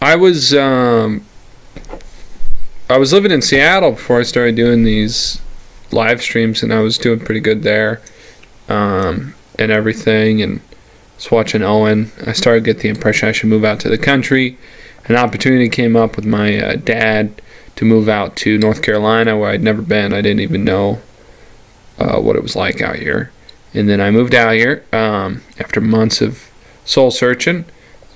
I was living in Seattle before I started doing these live streams, and I was doing pretty good there, and everything, and was watching Owen. I started to get the impression I should move out to the country. An opportunity came up with my dad to move out to North Carolina, where I'd never been. I didn't even know what it was like out here. And then I moved out here after months of soul searching,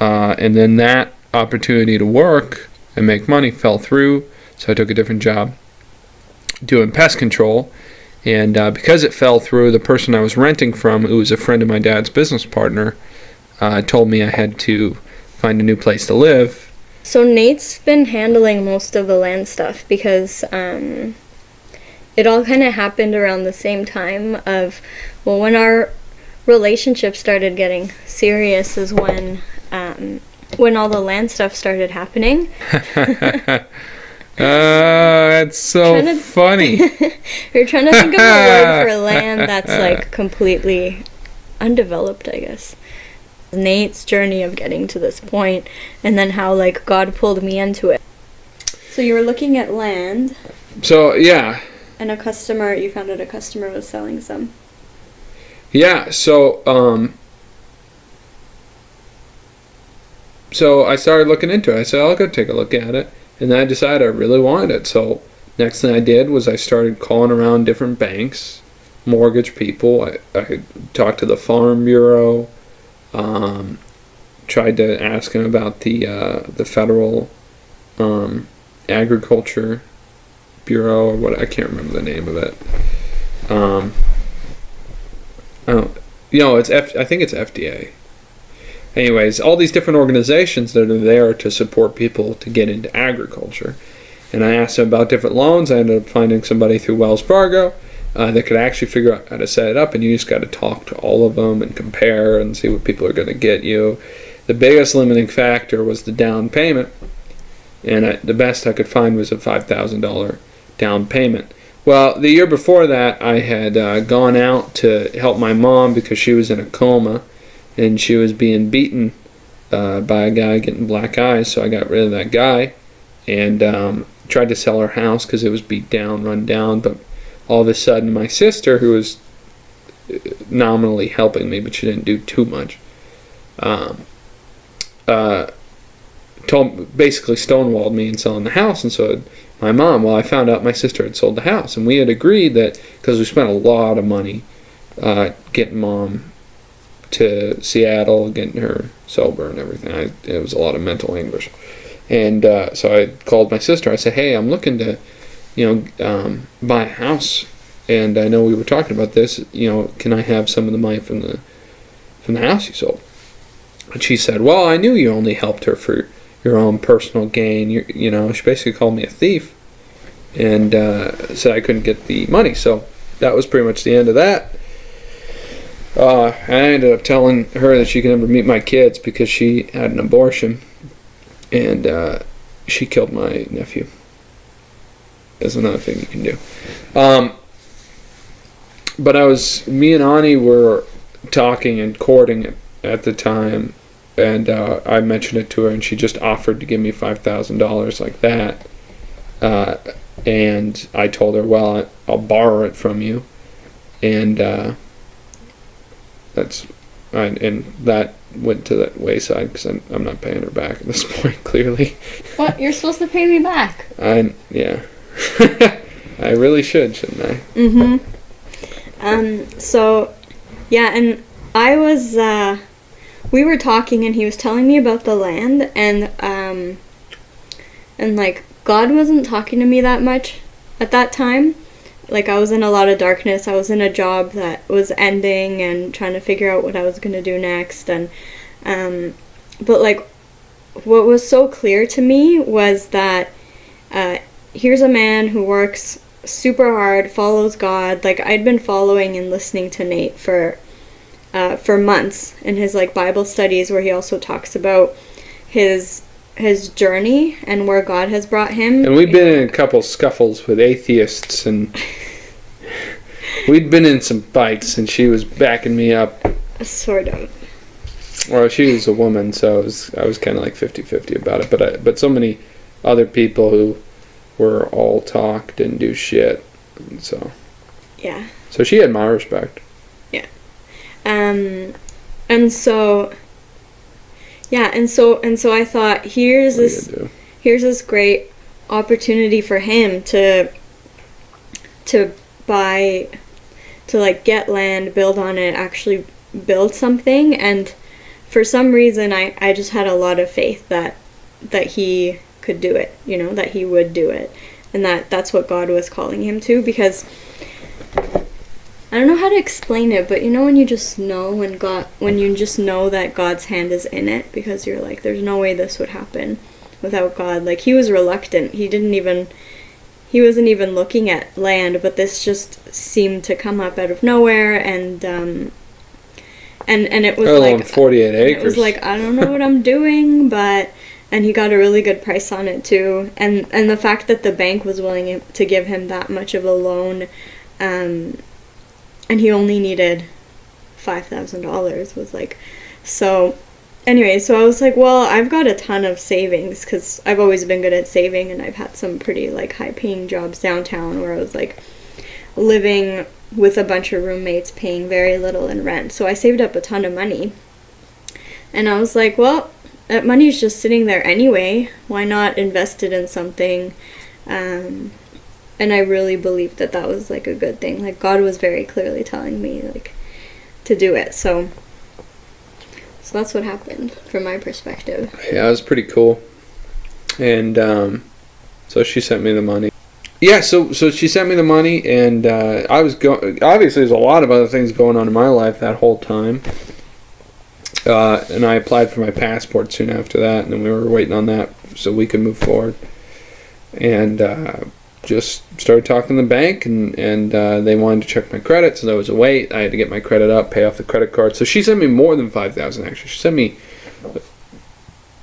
and then that opportunity to work and make money fell through, so I took a different job doing pest control. And because it fell through, the person I was renting from, who was a friend of my dad's business partner, told me I had to find a new place to live. So Nate's been handling most of the land stuff because it all kind of happened around the same time of, well, when our relationship started getting serious is when all the land stuff started happening. That's so funny. You're trying to think of a word for land that's like completely undeveloped, I guess. Nate's journey of getting to this point, and then how like God pulled me into it. So you were looking at land. So yeah. And you found out a customer was selling some. Yeah. So I started looking into it. I said, I'll go take a look at it. And then I decided I really wanted it. So next thing I did was I started calling around different banks, mortgage people. I talked to the Farm Bureau. Tried to ask him about the federal agriculture bureau, or what, I can't remember the name of it. I think it's FDA. Anyways, all these different organizations that are there to support people to get into agriculture. And I asked them about different loans. I ended up finding somebody through Wells Fargo that could actually figure out how to set it up, and you just got to talk to all of them and compare and see what people are going to get you. The biggest limiting factor was the down payment, and the best I could find was a $5,000 down payment. Well, the year before that, I had gone out to help my mom because she was in a coma, and she was being beaten by a guy getting black eyes, so I got rid of that guy and tried to sell her house because it was beat down, run down. But all of a sudden, my sister, who was nominally helping me, but she didn't do too much, basically stonewalled me in selling the house, and so my mom. Well, I found out my sister had sold the house, and we had agreed that, because we spent a lot of money getting mom to Seattle, getting her sober and everything. It was a lot of mental anguish. And so I called my sister. I said, hey, I'm looking to, buy a house, and I know we were talking about this. Can I have some of the money from the house you sold? And she said, well, I knew you only helped her for your own personal gain. She basically called me a thief, and said I couldn't get the money. So that was pretty much the end of that. I ended up telling her that she could never meet my kids because she had an abortion, and she killed my nephew. That's another thing you can do. But me and Ani were talking and courting at the time, and I mentioned it to her, and she just offered to give me $5,000 like that. And I told her, well, I'll borrow it from you, and that went to the wayside because I'm not paying her back at this point, clearly. What? You're supposed to pay me back. Yeah. I really shouldn't I? Mm-hmm. So, yeah, and I was, we were talking, and he was telling me about the land, and like, God wasn't talking to me that much at that time. Like, I was in a lot of darkness. I was in a job that was ending and trying to figure out what I was going to do next. And, but, like, what was so clear to me was that here's a man who works super hard, follows God. Like, I'd been following and listening to NATE for months in his, like, Bible studies, where he also talks about his journey and where God has brought him. And we've been in a couple scuffles with atheists, and we'd been in some fights, and she was backing me up. Sort of. Well, she was a woman, so I was kind of like 50-50 about it. But so many other people who were all talk didn't do shit, and so Yeah. so she had my respect. Yeah. And so, yeah, and so I thought, here's this great opportunity for him to buy, to like get land, build on it, actually build something. And for some reason I just had a lot of faith that he could do it, you know, that he would do it, and that's what God was calling him to. Because I don't know how to explain it, but you know, when you just know, when you just know that God's hand is in it, because you're like, there's no way this would happen without God. Like, he was reluctant. He wasn't even looking at land, but this just seemed to come up out of nowhere, and it was like 48 acres. It was like, I don't know what I'm doing, and he got a really good price on it too. And the fact that the bank was willing to give him that much of a loan, and he only needed $5,000 was like, so anyway, so I was like, well, I've got a ton of savings, because I've always been good at saving, and I've had some pretty like high paying jobs downtown where I was like living with a bunch of roommates paying very little in rent. So I saved up a ton of money, and I was like, well, that money's just sitting there anyway, why not invest it in something? And I really believed that was like a good thing. Like, God was very clearly telling me like to do it. So that's what happened from my perspective. Yeah, it was pretty cool. And so she sent me the money. Yeah, so she sent me the money, and I was obviously there's a lot of other things going on in my life that whole time. And I applied for my passport soon after that, and then we were waiting on that so we could move forward. And just started talking to the bank, and they wanted to check my credit, so there was a wait. I had to get my credit up, pay off the credit card. So she sent me more than $5,000 actually. She sent me,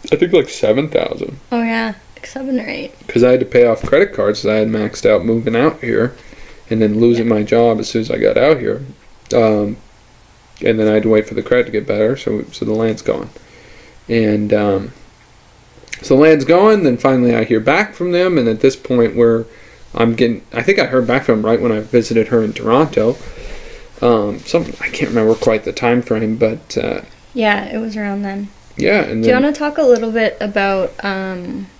I think, like $7,000. Oh yeah, like 7 or 8. Because I had to pay off credit cards, because I had maxed out moving out here, and then losing my job as soon as I got out here. And then I had to wait for the credit to get better, so the land's gone. And so the land's gone. Then finally I hear back from them, and at this point I think I heard back from them right when I visited her in Toronto. I can't remember quite the time frame, but yeah, it was around then. Yeah. And do you want to talk a little bit about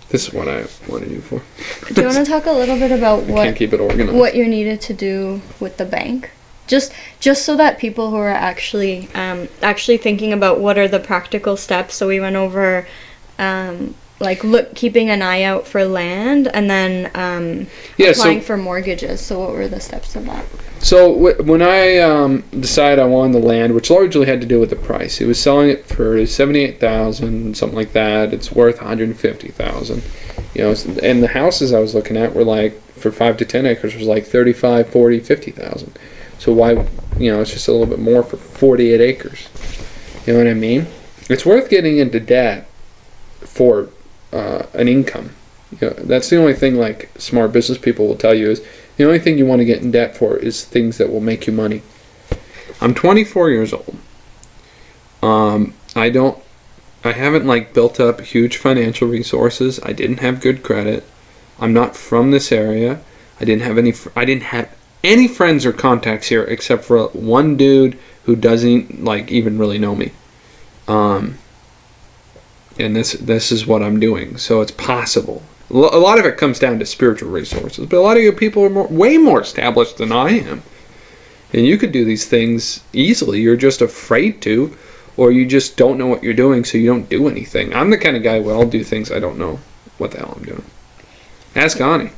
this is what I wanted you for. Do you want to talk a little bit about can't keep it organized. What you needed to do with the bank? Just so that people who are actually thinking about what are the practical steps. So we went over keeping an eye out for land, and then applying for mortgages. So what were the steps of that? So when I decided I wanted the land, which largely had to do with the price, it was selling it for $78,000, something like that. It's worth $150,000. You know, and the houses I was looking at were like, for 5 to 10 acres, was like $35,000, $40,000, $50,000. So why, you know, it's just a little bit more for 48 acres. You know what I mean? It's worth getting into debt for an income. You know, that's the only thing like smart business people will tell you is the only thing you want to get in debt for is things that will make you money. I'm 24 years old. I haven't like built up huge financial resources. I didn't have good credit. I'm not from this area. I didn't have any friends or contacts here except for one dude who doesn't like even really know me. And this is what I'm doing. So it's possible. A lot of it comes down to spiritual resources, but a lot of you people are way more established than I am. And you could do these things easily. You're just afraid to, or you just don't know what you're doing, so you don't do anything. I'm the kind of guy where I'll do things I don't know what the hell I'm doing. Ask Ani.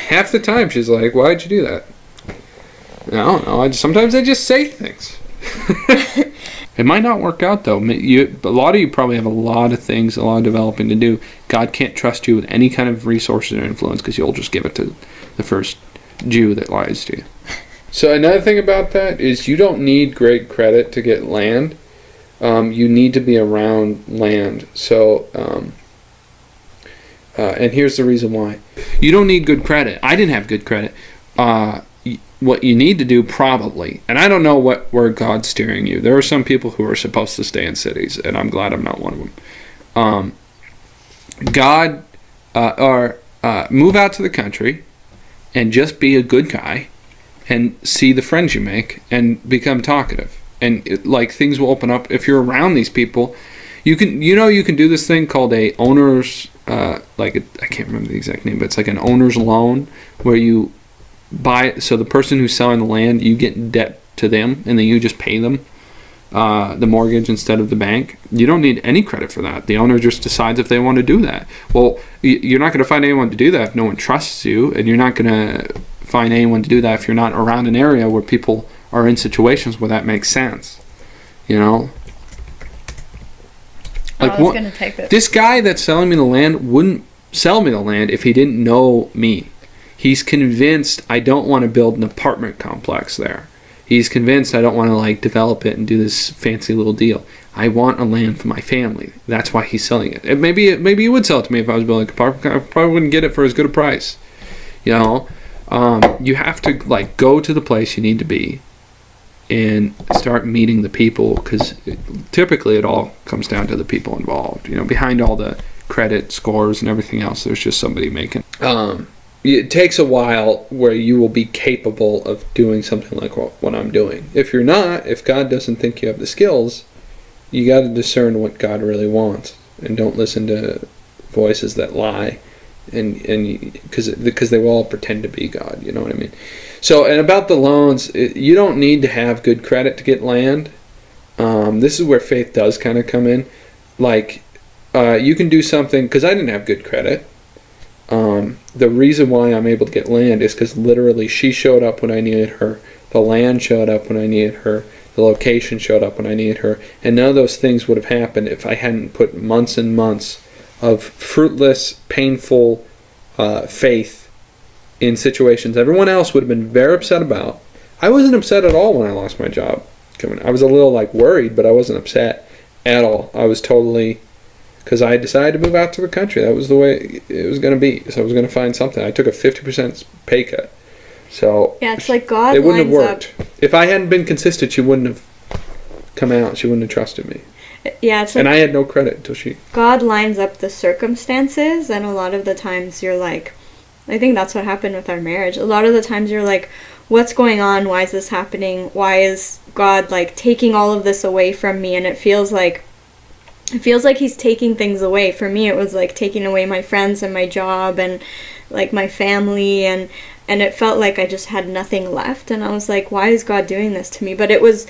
Half the time she's like, "Why'd you do that?" I don't know. Sometimes I just say things. It might not work out though. A lot of you probably have a lot of things, a lot of developing to do. God can't trust you with any kind of resources or influence because you'll just give it to the first Jew that lies to you. So another thing about that is you don't need great credit to get land. You need to be around land. So, and here's the reason why. You don't need good credit. I didn't have good credit. what you need to do probably, and I don't know where God's steering you. There are some people who are supposed to stay in cities, and I'm glad I'm not one of them. God, or move out to the country and just be a good guy and see the friends you make and become talkative. And things will open up if you're around these people. You can do this thing called a owner's, I can't remember the exact name, but it's like an owner's loan where you buy, so the person who's selling the land, you get in debt to them and then you just pay them the mortgage instead of the bank. You don't need any credit for that. The owner just decides if they want to do that. Well, you're not going to find anyone to do that if no one trusts you, and you're not going to find anyone to do that if you're not around an area where people are in situations where that makes sense. You know? I was going to type it. This guy that's selling me the land wouldn't sell me the land if he didn't know me. He's convinced I don't want to build an apartment complex there. He's convinced I don't want to develop it and do this fancy little deal. I want a land for my family. That's why he's selling it. Maybe he would sell it to me if I was building an apartment. I probably wouldn't get it for as good a price. You know, you have to go to the place you need to be and start meeting the people, because typically it all comes down to the people involved. You know, behind all the credit scores and everything else, there's just somebody making. It takes a while where you will be capable of doing something like what I'm doing. If you're not, if God doesn't think you have the skills, you got to discern what God really wants, and don't listen to voices that lie, and because they will all pretend to be God. You know what I mean? So, and about the loans, you don't need to have good credit to get land. This is where faith does kind of come in. You can do something, because I didn't have good credit. The reason why I'm able to get land is because literally she showed up when I needed her. The land showed up when I needed her. The location showed up when I needed her. And none of those things would have happened if I hadn't put months and months of fruitless, painful faith in situations everyone else would have been very upset about. I wasn't upset at all when I lost my job. I was a little worried, but I wasn't upset at all. I was totally... because I decided to move out to the country. That was the way it was going to be. So I was going to find something. I took a 50% pay cut. So yeah, it's like God. It wouldn't have worked. If I hadn't been consistent, she wouldn't have come out. She wouldn't have trusted me. Yeah, it's like, and I had no credit until she. God lines up the circumstances, and a lot of the times you're like, I think that's what happened with our marriage. A lot of the times you're like, what's going on? Why is this happening? Why is God taking all of this away from me? And it feels like he's taking things away. For me, it was taking away my friends and my job and my family, and it felt like I just had nothing left. And I was like, why is God doing this to me? But it was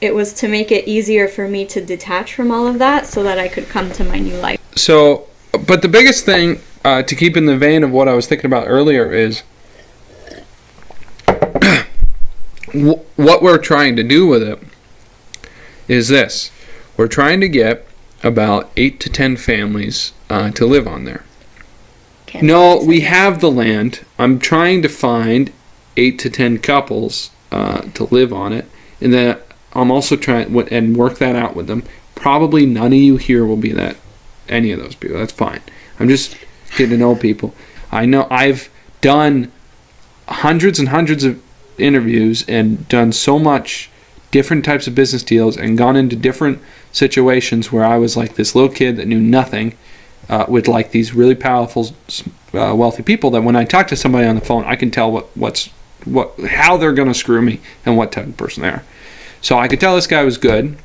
to make it easier for me to detach from all of that so that I could come to my new life. So, but the biggest thing to keep in the vein of what I was thinking about earlier is what we're trying to do with it is this. We're trying to get about 8 to 10 families to live on there. No, we have the land. I'm trying to find 8 to 10 couples to live on it, and then I'm also trying and work that out with them. Probably none of you here will be any of those people. That's fine. I'm just getting to know people. I know I've done hundreds and hundreds of interviews and done so much different types of business deals and gone into different situations where I was this little kid that knew nothing with these really powerful, wealthy people, that when I talk to somebody on the phone, I can tell how they're going to screw me and what type of person they are. So I could tell this guy was good.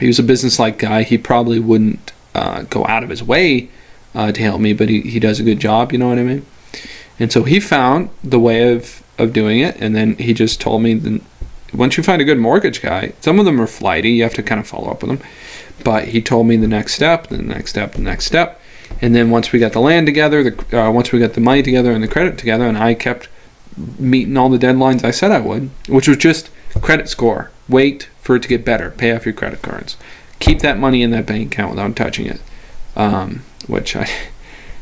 He was a business-like guy. He probably wouldn't go out of his way to help me, but he does a good job, you know what I mean? And so he found the way of doing it, and then he just told me, once you find a good mortgage guy, some of them are flighty, you have to kind of follow up with them, but he told me the next step, the next step, the next step, and then once we got the land together, once we got the money together and the credit together, and I kept meeting all the deadlines I said I would, which was just credit score, wait for it to get better, pay off your credit cards, keep that money in that bank account without touching it, which I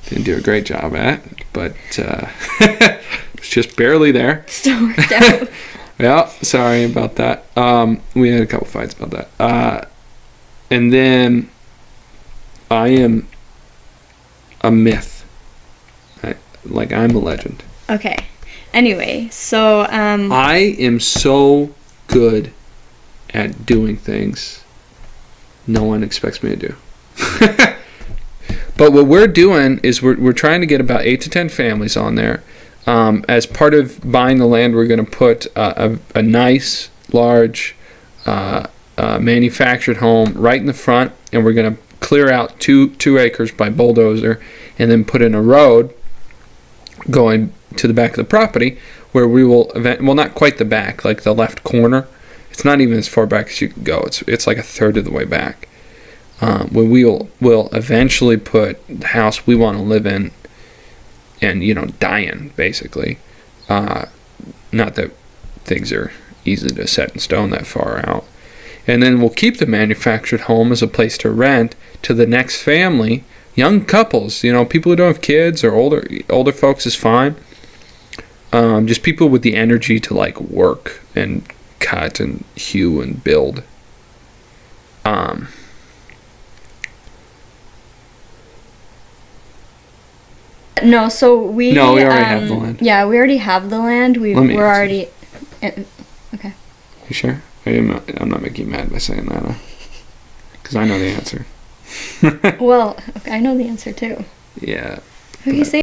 didn't do a great job at, but it's just barely there. Still worked out. Yeah, sorry about that. We had a couple fights about that. And then I am a myth. I'm a legend. Okay. Anyway, so I am so good at doing things no one expects me to do. But what we're doing is we're trying to get about 8 to 10 families on there. As part of buying the land, we're going to put a nice, large manufactured home right in the front, and we're going to clear out 2 acres by bulldozer, and then put in a road going to the back of the property, where we will well, not quite the back, like the left corner. It's not even as far back as you can go. It's like a third of the way back. Where we'll eventually put the house we want to live in, and die in, basically. Not that things are easy to set in stone that far out. And then we'll keep the manufactured home as a place to rent to the next family. Young couples, people who don't have kids, or older folks is fine. Just people with the energy to like work and cut and hew and build. No, so we already have the land. Yeah, we already have the land. We're already. Okay. You sure? I'm not making you mad by saying that, because I know the answer. Well, okay, I know the answer too. Yeah. Okay, say